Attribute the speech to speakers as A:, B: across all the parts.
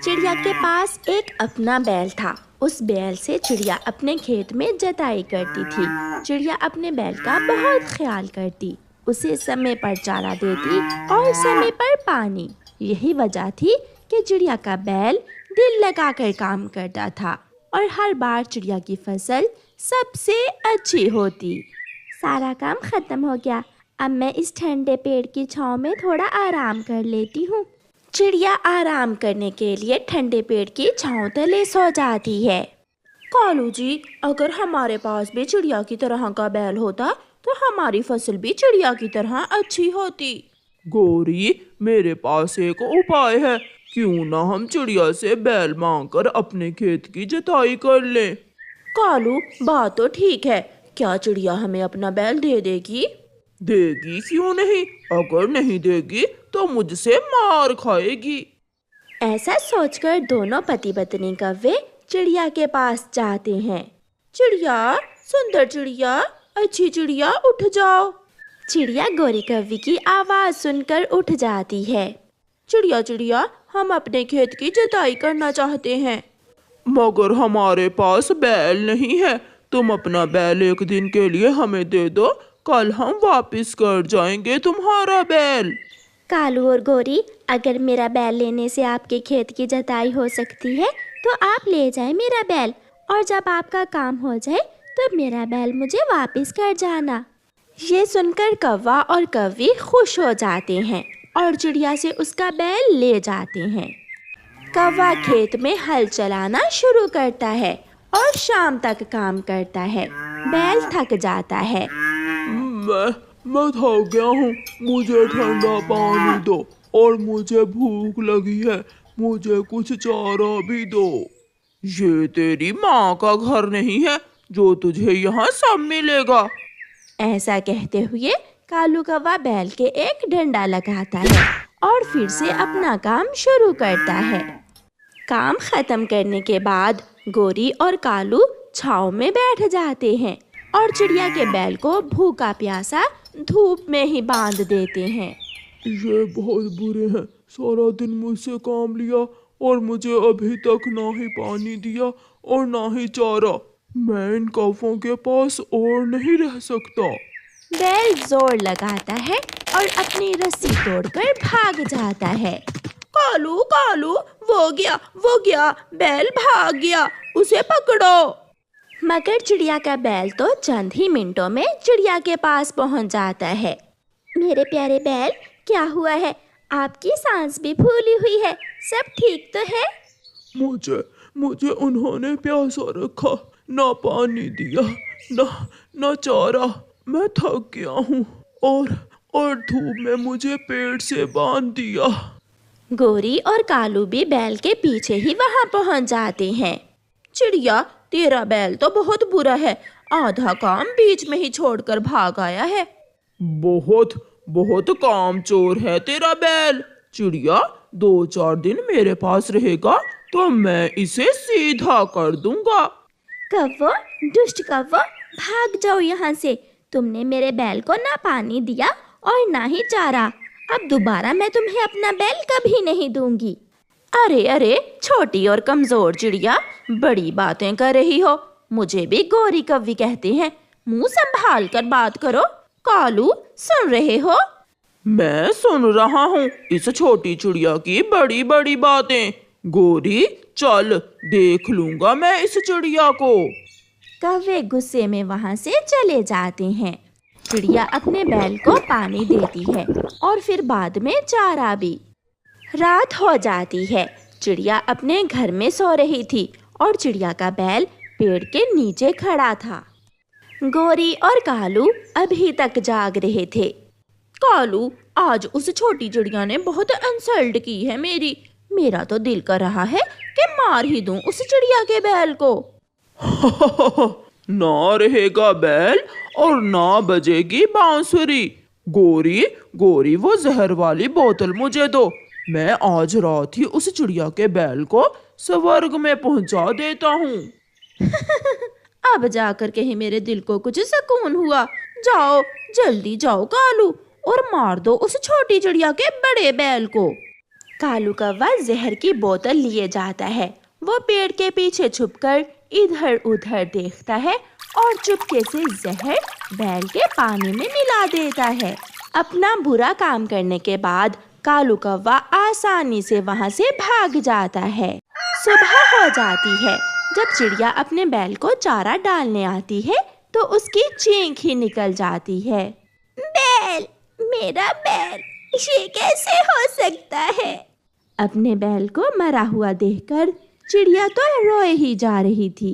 A: चिड़िया के पास एक अपना बैल था। उस बैल से चिड़िया अपने खेत में जुताई करती थी। चिड़िया अपने बैल का बहुत ख्याल करती, उसे समय पर चारा देती और समय पर पानी। यही वजह थी कि चिड़िया का बैल दिल लगाकर काम करता था और हर बार चिड़िया की फसल सबसे अच्छी होती। सारा काम खत्म हो गया, अब मैं इस ठंडे पेड़ की छांव में थोड़ा आराम कर लेती हूँ। चिड़िया आराम करने के लिए ठंडे पेड़ की छांव तले सो जाती है। कालू जी, अगर हमारे पास भी चिड़िया की तरह का बैल होता तो हमारी फसल भी चिड़िया की तरह अच्छी होती।
B: गौरी, मेरे पास एक उपाय है। क्यों ना हम चिड़िया से बैल मांगकर अपने खेत की जुताई कर लें।
A: कालू, बात तो ठीक है, क्या चिड़िया हमें अपना बैल दे देगी?
B: देगी क्यों नहीं, अगर नहीं देगी तो मुझसे मार खाएगी।
A: ऐसा सोचकर दोनों पति पत्नी कौवे चिड़िया के पास जाते हैं। चिड़िया, सुंदर चिड़िया, अच्छी चिड़िया, उठ जाओ। चिड़िया गौरी कौवी की आवाज सुनकर उठ जाती है। चिड़िया चिड़िया, हम अपने खेत की जुताई करना चाहते हैं।
B: मगर हमारे पास बैल नहीं है। तुम अपना बैल एक दिन के लिए हमें दे दो, कल हम वापस कर जाएंगे तुम्हारा बैल।
A: कालू और गौरी, अगर मेरा बैल लेने से आपके खेत की जुताई हो सकती है तो आप ले जाएं मेरा बैल, और जब आपका काम हो जाए तो मेरा बैल मुझे वापस कर जाना। ये सुनकर कौवा और कौवी खुश हो जाते हैं और चिड़िया से उसका बैल ले जाते हैं। कौवा खेत में हल चलाना शुरू करता है और शाम तक काम करता है। बैल थक जाता है।
B: मैं थक गया हूँ, मुझे ठंडा पानी दो और मुझे भूख लगी है, मुझे कुछ चारा भी दो। ये तेरी माँ का घर नहीं है जो तुझे यहाँ सब मिलेगा।
A: ऐसा कहते हुए कालू कौवा बैल के एक डंडा लगाता है और फिर से अपना काम शुरू करता है। काम खत्म करने के बाद गौरी और कालू छांव में बैठ जाते हैं और चिड़िया के बैल को भूखा प्यासा धूप में ही बांध देते हैं।
B: ये बहुत बुरे हैं, सारा दिन मुझसे काम लिया और मुझे अभी तक ना ही पानी दिया और ना ही चारा। मैं इन कौवों के पास और नहीं रह सकता।
A: बैल जोर लगाता है और अपनी रस्सी तोड़कर भाग जाता है। कालू कालू, वो गया, बैल भाग गया, उसे पकड़ो। मगर चिड़िया का बैल तो चंद ही मिनटों में चिड़िया के पास पहुंच जाता है। मेरे प्यारे बैल, क्या हुआ है? आपकी सांस भी फूली हुई है, सब ठीक तो है?
B: मुझे उन्होंने प्यासा रखा, ना पानी दिया, ना चारा। मैं थक गया हूँ और धूप में मुझे पेड़ से बांध दिया।
A: गौरी और कालू भी बैल के पीछे ही वहां पहुंच जाते हैं। चिड़िया, तेरा बैल तो बहुत बुरा है, आधा काम बीच में ही छोड़कर भाग आया है।
B: बहुत कामचोर है तेरा बैल। चिड़िया, 2-4 दिन मेरे पास रहेगा तो मैं इसे सीधा कर दूंगा।
A: कव्वो, दुष्ट कव्वो, भाग जाओ यहाँ से। तुमने मेरे बैल को ना पानी दिया और ना ही चारा। अब दोबारा मैं तुम्हें अपना बैल कभी नहीं दूंगी। अरे, छोटी और कमजोर चिड़िया, बड़ी बातें कर रही हो। मुझे भी गौरी कौवी कहते हैं, मुंह संभाल कर बात करो। कालू, सुन रहे हो?
B: मैं सुन रहा हूँ इस छोटी चिड़िया की बड़ी बड़ी बातें। गौरी, चल, देख लूंगा मैं इस चिड़िया को।
A: कौवे गुस्से में वहां से चले जाते हैं। चिड़िया अपने बैल को पानी देती है और फिर बाद में चारा भी। रात हो जाती है। चिड़िया अपने घर में सो रही थी और चिड़िया का बैल पेड़ के नीचे खड़ा था। गौरी और कालू अभी तक जाग रहे थे। कालू, आज उस छोटी चिड़िया ने बहुत इंसल्ट की है मेरा तो दिल कर रहा है कि मार ही दूं उस चिड़िया के बैल को।
B: ना रहेगा बैल और ना बजेगी बांसुरी। गौरी, वो जहर वाली बोतल मुझे दो। मैं आज रात ही उस चिड़िया के बैल को स्वर्ग में पहुंचा देता हूँ।
A: अब जाकर कहीं मेरे दिल को कुछ सुकून हुआ। जाओ, जल्दी जाओ कालू, और मार दो उस छोटी चिड़िया के बड़े बैल को। कालू कौवा जहर की बोतल लिए जाता है। वो पेड़ के पीछे छुपकर इधर उधर देखता है और चुपके से जहर बैल के पानी में मिला देता है। अपना बुरा काम करने के बाद कालू कौवा आसानी से वहाँ से भाग जाता है। सुबह हो जाती है। जब चिड़िया अपने बैल को चारा डालने आती है तो उसकी चीख ही निकल जाती है। बैल, मेरा बैल, ये कैसे हो सकता है? अपने बैल को मरा हुआ देखकर चिड़िया तो रोए ही जा रही थी।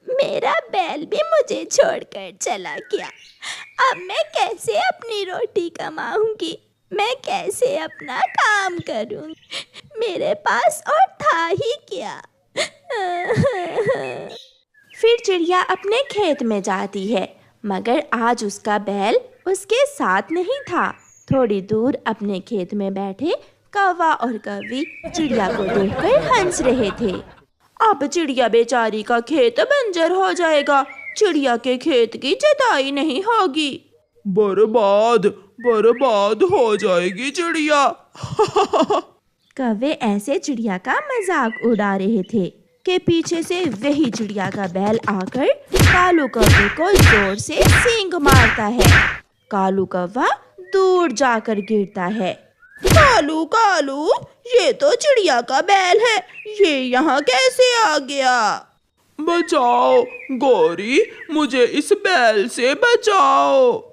A: मेरा बैल भी मुझे छोड़कर चला गया। अब मैं कैसे अपनी रोटी कमाऊंगी? मैं कैसे अपना काम करूंगी? मेरे पास और था ही क्या? फिर चिड़िया अपने खेत में जाती है, मगर आज उसका बैल उसके साथ नहीं था। थोड़ी दूर अपने खेत में बैठे कौवा और कौवी चिड़िया को देखकर हंस रहे थे। अब चिड़िया बेचारी का खेत बंजर हो जाएगा। चिड़िया के खेत की जुताई नहीं होगी।
B: बर्बाद बर्बाद हो जाएगी चिड़िया।
A: कौवे ऐसे चिड़िया का मजाक उड़ा रहे थे कि पीछे से वही चिड़िया का बैल आकर कालू कौवे को जोर से सींग मारता है। कालू कौवा दूर जाकर गिरता है। कालू कालू, ये तो चिड़िया का बैल है, ये यहाँ कैसे आ गया?
B: बचाओ गौरी, मुझे इस बैल से बचाओ।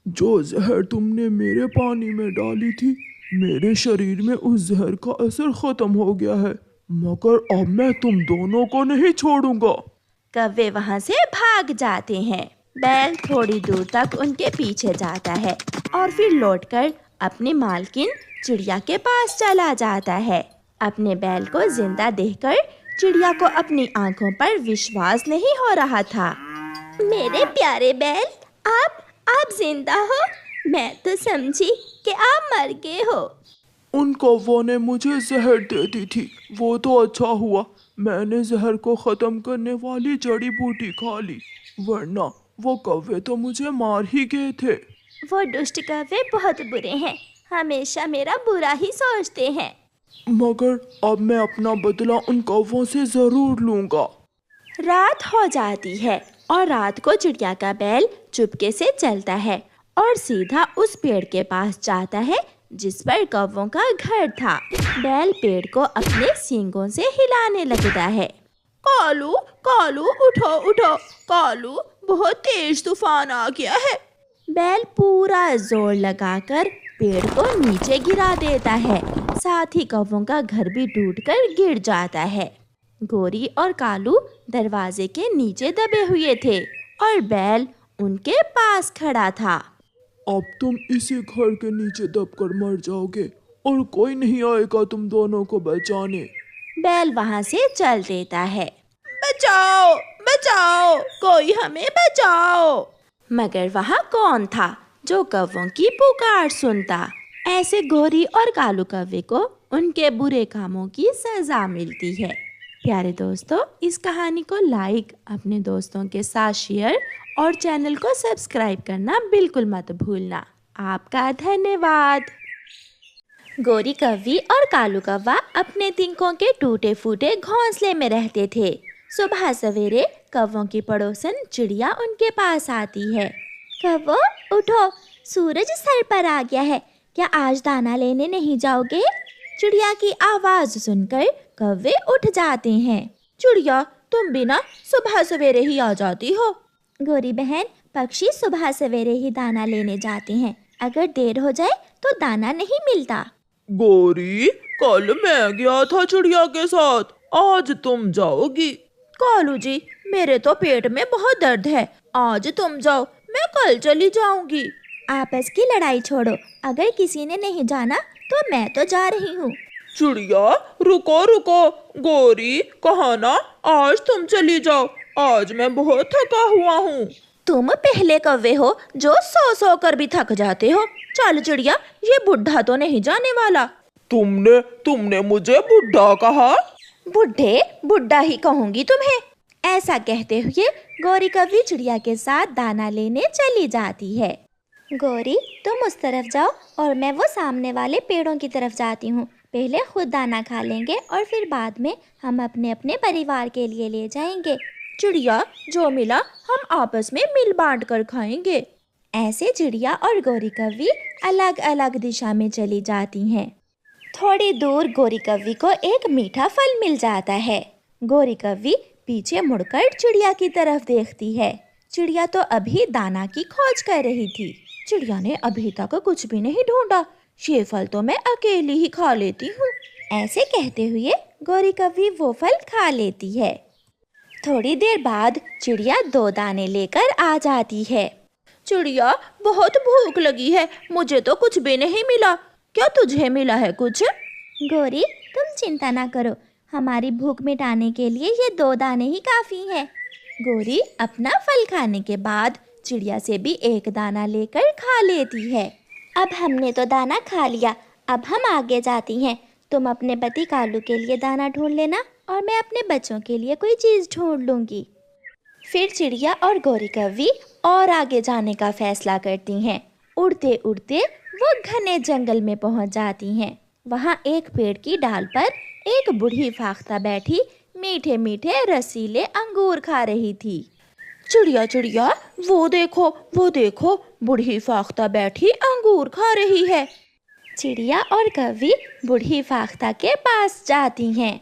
B: जो जहर तुमने मेरे पानी में डाली थी, मेरे शरीर में उस जहर का असर खत्म हो गया है, मगर अब मैं तुम दोनों को नहीं छोड़ूंगा।
A: कौवे वहाँ से भाग जाते हैं। बैल थोड़ी दूर तक उनके पीछे जाता है और फिर लौटकर अपनी मालकिन चिड़िया के पास चला जाता है। अपने बैल को जिंदा देखकर चिड़िया को अपनी आंखों पर विश्वास नहीं हो रहा था। मेरे प्यारे बैल, आप जिंदा हो? मैं तो समझी कि आप मर गए हो।
B: उन कौवों ने मुझे जहर दे दी थी, वो तो अच्छा हुआ मैंने जहर को खत्म करने वाली जड़ी बूटी खा ली, वरना वो कौवे तो मुझे मार ही गए थे।
A: वो दुष्ट कौवे बहुत बुरे हैं, हमेशा मेरा बुरा ही सोचते हैं।
B: मगर अब मैं अपना बदला उन कौवों से जरूर लूंगा।
A: रात हो जाती है और रात को चिड़िया का बैल चुपके से चलता है और सीधा उस पेड़ के पास जाता है जिस पर कौवों का घर था। बैल पेड़ को अपने सींगों से हिलाने लगता है। कालू कालू, उठो उठो, कालू बहुत तेज तूफान आ गया है। बैल पूरा जोर लगाकर पेड़ को नीचे गिरा देता है, साथ ही कौवों का घर भी टूटकर गिर जाता है। गोरी और कालू दरवाजे के नीचे दबे हुए थे और बैल उनके पास खड़ा था।
B: अब तुम इसी घर के नीचे दबकर मर जाओगे और कोई नहीं आएगा तुम दोनों को बचाने।
A: बैल वहाँ से चल देता है। बचाओ बचाओ, कोई हमें बचाओ। मगर वहाँ कौन था जो कौवों की पुकार सुनता? ऐसे गोरी और कालू कौवे को उनके बुरे कामों की सजा मिलती है। प्यारे दोस्तों, इस कहानी को लाइक, अपने दोस्तों के साथ शेयर और चैनल को सब्सक्राइब करना बिल्कुल मत भूलना। आपका धन्यवाद। गोरी कौवी और कालू कौवा अपने तिनकों के टूटे फूटे घोंसले में रहते थे। सुबह सवेरे कौवों की पड़ोसन चिड़िया उनके पास आती है। कौवो उठो, सूरज सर पर आ गया है, क्या आज दाना लेने नहीं जाओगे? चिड़िया की आवाज सुनकर कौवे उठ जाते हैं। चिड़िया, तुम बिना सुबह सवेरे ही आ जाती हो। गोरी बहन, पक्षी सुबह सवेरे ही दाना लेने जाते हैं, अगर देर हो जाए तो दाना नहीं मिलता।
B: गोरी, कल मैं गया था चिड़िया के साथ, आज तुम जाओगी?
A: कालू जी, मेरे तो पेट में बहुत दर्द है, आज तुम जाओ, मैं कल चली जाऊंगी। आपस की लड़ाई छोड़ो, अगर किसी ने नहीं जाना तो मैं तो जा रही हूँ।
B: चिड़िया, रुको रुको, गोरी कहा ना आज तुम चली जाओ, आज मैं बहुत थका हुआ हूँ।
A: तुम पहले कौवे हो जो सो कर भी थक जाते हो। चल चिड़िया, ये बुढ़ा तो नहीं जाने वाला।
B: तुमने मुझे बुढ़ा कहा?
A: बुढ़ा ही कहूंगी तुम्हें। ऐसा कहते हुए गोरी कौवी चिड़िया के साथ दाना लेने चली जाती है। गोरी, तुम उस तरफ जाओ और मैं वो सामने वाले पेड़ों की तरफ जाती हूँ।
C: पहले खुद दाना खा लेंगे और फिर बाद में हम अपने अपने परिवार के लिए ले जाएंगे।
A: चिड़िया, जो मिला हम आपस में मिल बांट कर खाएंगे।
C: ऐसे चिड़िया और गौरी कव्वी अलग अलग दिशा में चली जाती हैं। थोड़ी दूर गौरी कव्वी को एक मीठा फल मिल जाता है। गौरी कव्वी पीछे मुड़कर चिड़िया की तरफ देखती है। चिड़िया तो अभी दाना की खोज कर रही थी।
A: चिड़िया ने अभी तक कुछ भी नहीं ढूंढा, ये फल तो मैं अकेली ही खा लेती हूँ।
C: ऐसे कहते हुए गौरी कव्वी वो फल खा लेती है। थोड़ी देर बाद चिड़िया 2 दाने लेकर आ जाती है।
A: चिड़िया, बहुत भूख लगी है, मुझे तो कुछ भी नहीं मिला, क्या तुझे मिला है कुछ?
C: गौरी, तुम चिंता ना करो, हमारी भूख मिटाने के लिए ये 2 दाने ही काफ़ी है। गौरी अपना फल खाने के बाद चिड़िया से भी एक दाना लेकर खा लेती है। अब हमने तो दाना खा लिया, अब हम आगे जाती हैं। तुम अपने पति कालू के लिए दाना ढूंढ लेना और मैं अपने बच्चों के लिए कोई चीज़ ढूंढ लूँगी। फिर चिड़िया और गौरी कव्वी और आगे जाने का फैसला करती हैं। उड़ते उड़ते वो घने जंगल में पहुंच जाती हैं। वहाँ एक पेड़ की डाल पर एक बूढ़ी फाख्ता बैठी मीठे मीठे रसीले अंगूर खा रही थी।
A: चिड़िया चिड़िया, वो देखो, बूढ़ी फाख्ता बैठी अंगूर खा रही है।
C: चिड़िया और कव्वी बूढ़ी फाख्ता के पास जाती हैं।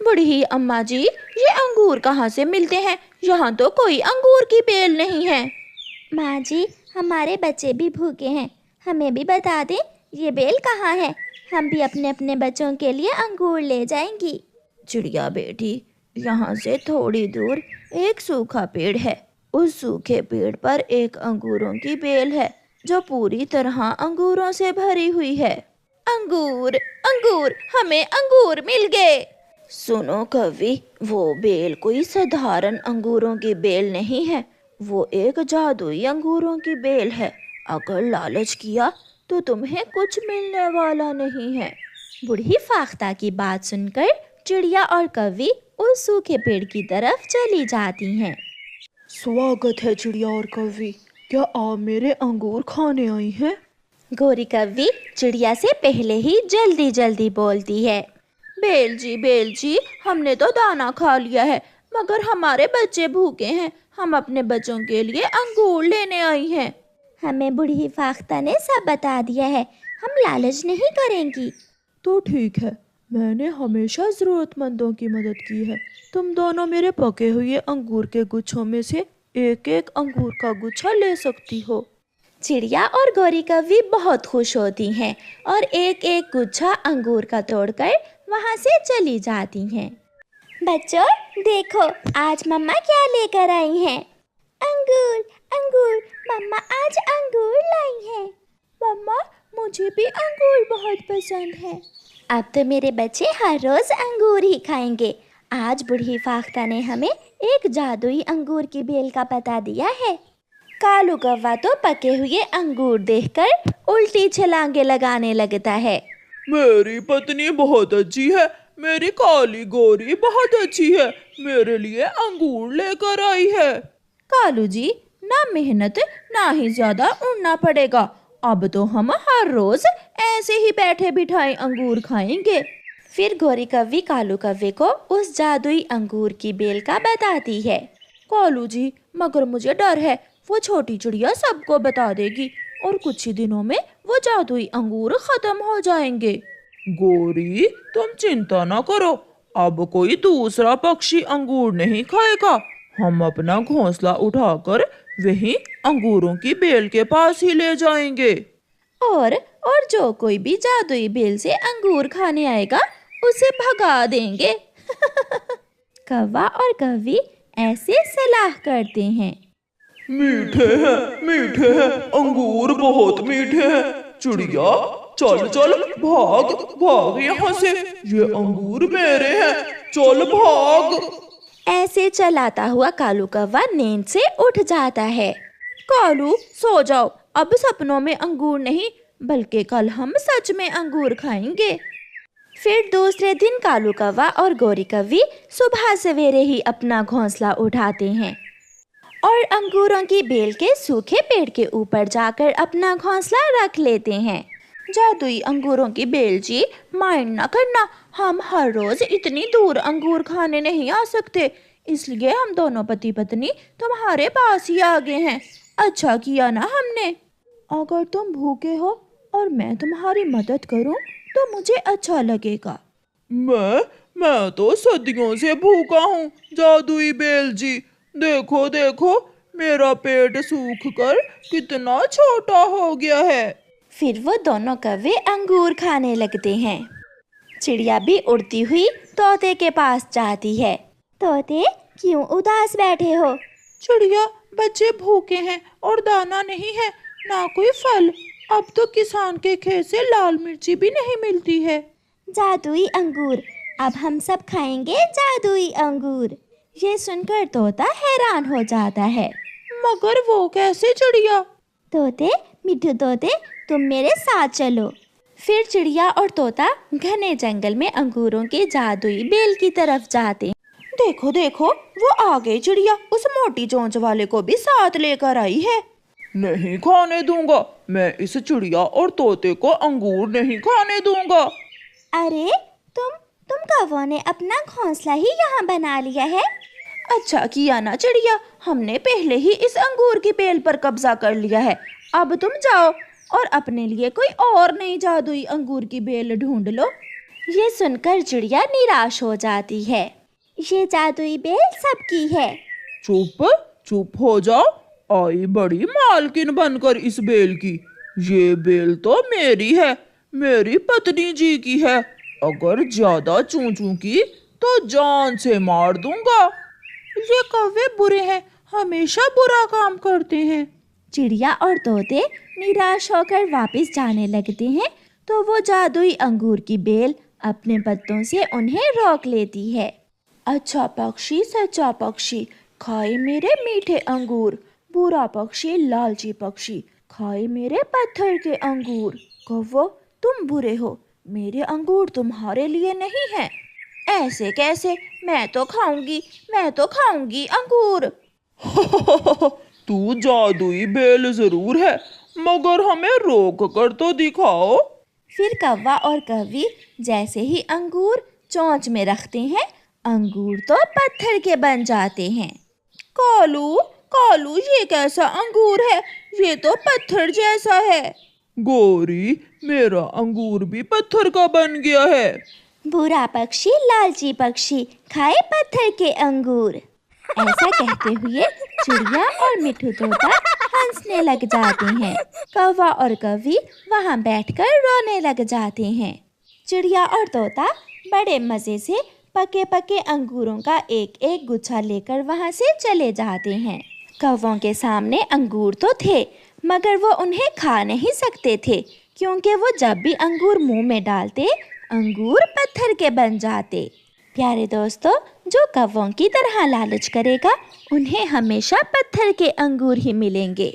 A: बूढ़ी अम्मा जी, ये अंगूर कहाँ से मिलते हैं? यहाँ तो कोई अंगूर की बेल नहीं है।
C: माँ जी, हमारे बच्चे भी भूखे हैं, हमें भी बता दें ये बेल कहाँ है, हम भी अपने अपने बच्चों के लिए अंगूर ले जाएंगी।
A: चिड़िया बेटी, यहाँ से थोड़ी दूर एक सूखा पेड़ है, उस सूखे पेड़ पर एक अंगूरों की बेल है जो पूरी तरह अंगूरों से भरी हुई है। अंगूर अंगूर, हमें अंगूर मिल गए। सुनो कवि, वो बेल कोई साधारण अंगूरों की बेल नहीं है, वो एक जादुई अंगूरों की बेल है। अगर लालच किया तो तुम्हें कुछ मिलने वाला नहीं है।
C: बूढ़ी फाख्ता की बात सुनकर चिड़िया और कव्वी उस सूखे पेड़ की तरफ चली जाती हैं।
B: स्वागत है चिड़िया और कव्वी, क्या आप मेरे अंगूर खाने आई हैं?
C: गौरी कव्वी चिड़िया से पहले ही जल्दी जल्दी बोलती है।
A: बेल जी, हमने तो दाना खा लिया है, मगर हमारे बच्चे भूखे हैं, हम अपने बच्चों के लिए अंगूर लेने आई हैं।
C: हमें बूढ़ी फाख्ता ने सब बता दिया है, हम लालच नहीं करेंगी।
B: तो ठीक है, मैंने हमेशा ज़रूरतमंदों की मदद की है। तुम दोनों मेरे पके हुए अंगूर के गुच्छों में से एक एक अंगूर का गुच्छा ले सकती हो।
C: चिड़िया और गौरी कव्वी बहुत खुश होती हैं और एक एक गुच्छा अंगूर का तोड़कर वहाँ से चली जाती हैं। बच्चों देखो, आज मम्मा क्या लेकर आई हैं। अंगूर अंगूर, मम्मा आज अंगूर लाई हैं।
A: मम्मा, मुझे भी अंगूर बहुत पसंद है।
C: अब तो मेरे बच्चे हर रोज अंगूर ही खाएंगे। आज बूढ़ी फाख्ता ने हमें एक जादुई अंगूर की बेल का पता दिया है। कालू कौवा तो पके हुए अंगूर देखकर उल्टी छलांगे लगाने लगता है।
B: मेरी पत्नी बहुत अच्छी है, मेरी काली गोरी बहुत अच्छी है, मेरे लिए अंगूर लेकर आई है।
A: कालू जी, ना मेहनत ना ही ज्यादा उड़ना पड़ेगा, अब तो हम हर रोज ऐसे ही बैठे बिठाए अंगूर खाएंगे।
C: फिर गौरी कव्वी कालू कव्वे को उस जादुई अंगूर की बेल का बताती है।
A: कालू जी, मगर मुझे डर है, वो छोटी चिड़िया सबको बता देगी और कुछ ही दिनों में वो जादुई अंगूर खत्म हो जाएंगे।
B: गोरी, तुम चिंता ना करो, अब कोई दूसरा पक्षी अंगूर नहीं खाएगा। हम अपना घोंसला उठाकर वहीं अंगूरों की बेल के पास ही ले जाएंगे।
A: और जो कोई भी जादुई बेल से अंगूर खाने आएगा उसे भगा देंगे।
C: कौवा और कव्वी ऐसे सलाह करते हैं।
B: मीठे हैं, अंगूर बहुत मीठे हैं। चिड़िया, चल भाग यहाँ से, ये अंगूर मेरे हैं, चल भाग।
C: ऐसे चलाता हुआ कालू कौवा नींद से उठ जाता है।
A: कालू, सो जाओ, अब सपनों में अंगूर नहीं बल्कि कल हम सच में अंगूर खाएंगे।
C: फिर दूसरे दिन कालू कौवा और गौरी कव्वी सुबह सवेरे ही अपना घोंसला उठाते हैं और अंगूरों की बेल के सूखे पेड़ के ऊपर जाकर अपना घोंसला रख लेते हैं। जादुई अंगूरों की बेल जी, माइंड ना करना, हम हर रोज इतनी दूर अंगूर खाने नहीं आ सकते, इसलिए हम दोनों पति पत्नी तुम्हारे पास ही आ गए हैं। अच्छा किया ना हमने। अगर तुम भूखे हो और मैं तुम्हारी मदद करूं तो मुझे अच्छा लगेगा।
B: मैं तो सदियों से भूखा हूँ जादुई बेल जी। देखो देखो, मेरा पेट सूख कर कितना छोटा हो गया है।
C: फिर वो दोनों कौवे अंगूर खाने लगते हैं। चिड़िया भी उड़ती हुई तोते के पास जाती है। तोते, क्यों उदास बैठे हो?
B: चिड़िया, बच्चे भूखे हैं और दाना नहीं है, ना कोई फल। अब तो किसान के खेत से लाल मिर्ची भी नहीं मिलती है।
C: जादुई अंगूर, अब हम सब खाएंगे जादुई अंगूर। ये सुनकर तोता हैरान हो जाता है।
B: मगर वो कैसे चिड़िया?
C: तोते, मिठू तोते, तुम मेरे साथ चलो। फिर चिड़िया और तोता घने जंगल में अंगूरों के जादुई बेल की तरफ जाते। देखो देखो, वो आ गई चिड़िया, उस मोटी चोंच वाले को भी साथ लेकर आई है।
B: नहीं खाने दूंगा, मैं इस चिड़िया और तोते को अंगूर नहीं खाने दूंगा।
C: अरे तुम कौवों ने अपना घोंसला ही यहाँ बना लिया है। अच्छा किया ना चिड़िया, हमने पहले ही इस अंगूर की बेल पर कब्जा कर लिया है। अब तुम जाओ और अपने लिए कोई और नई जादुई अंगूर की बेल ढूंढ लो। ये सुनकर चिड़िया निराश हो जाती है। ये जादुई बेल सबकी है।
B: चुप हो जाओ, आई बड़ी मालकिन बनकर इस बेल की। ये बेल तो मेरी है, मेरी पत्नी जी की है। अगर ज्यादा चूं की तो जान से मार दूंगा। ये कौवे बुरे हैं, हमेशा बुरा काम करते हैं।
C: चिड़िया और तोते निराश होकर वापस जाने लगते हैं तो वो जादुई अंगूर की बेल अपने पत्तों से उन्हें रोक लेती है। अच्छा पक्षी, सच्चा पक्षी, खाए मेरे मीठे अंगूर। बुरा पक्षी, लालची पक्षी, खाए मेरे पत्थर के अंगूर। कौवो, तुम बुरे हो, मेरे अंगूर तुम्हारे लिए नहीं हैं। ऐसे कैसे? मैं तो खाऊंगी अंगूर।
B: तू जादुई बेल जरूर है, मगर हमें रोक कर तो दिखाओ।
C: फिर कौवा और कौवी जैसे ही अंगूर चोंच में रखते हैं, अंगूर तो पत्थर के बन जाते हैं। कालू कालू, ये कैसा अंगूर है? ये तो पत्थर जैसा है।
B: गोरी, मेरा अंगूर भी पत्थर का बन गया है।
C: बुरा पक्षी, लालची पक्षी, खाए पत्थर के अंगूर। ऐसा कहते हुए चिड़िया और मिठू तोता हंसने लग जाते हैं। कौवा और कौवी वहां बैठकर रोने लग जाते हैं। चिड़िया और तोता बड़े मजे से पके पके अंगूरों का एक एक गुच्छा लेकर वहां से चले जाते हैं। कौवों के सामने अंगूर तो थे, मगर वो उन्हें खा नहीं सकते थे, क्योंकि वो जब भी अंगूर मुंह में डालते, अंगूर पत्थर के बन जाते। प्यारे दोस्तों, जो कौवों की तरह लालच करेगा, उन्हें हमेशा पत्थर के अंगूर ही मिलेंगे।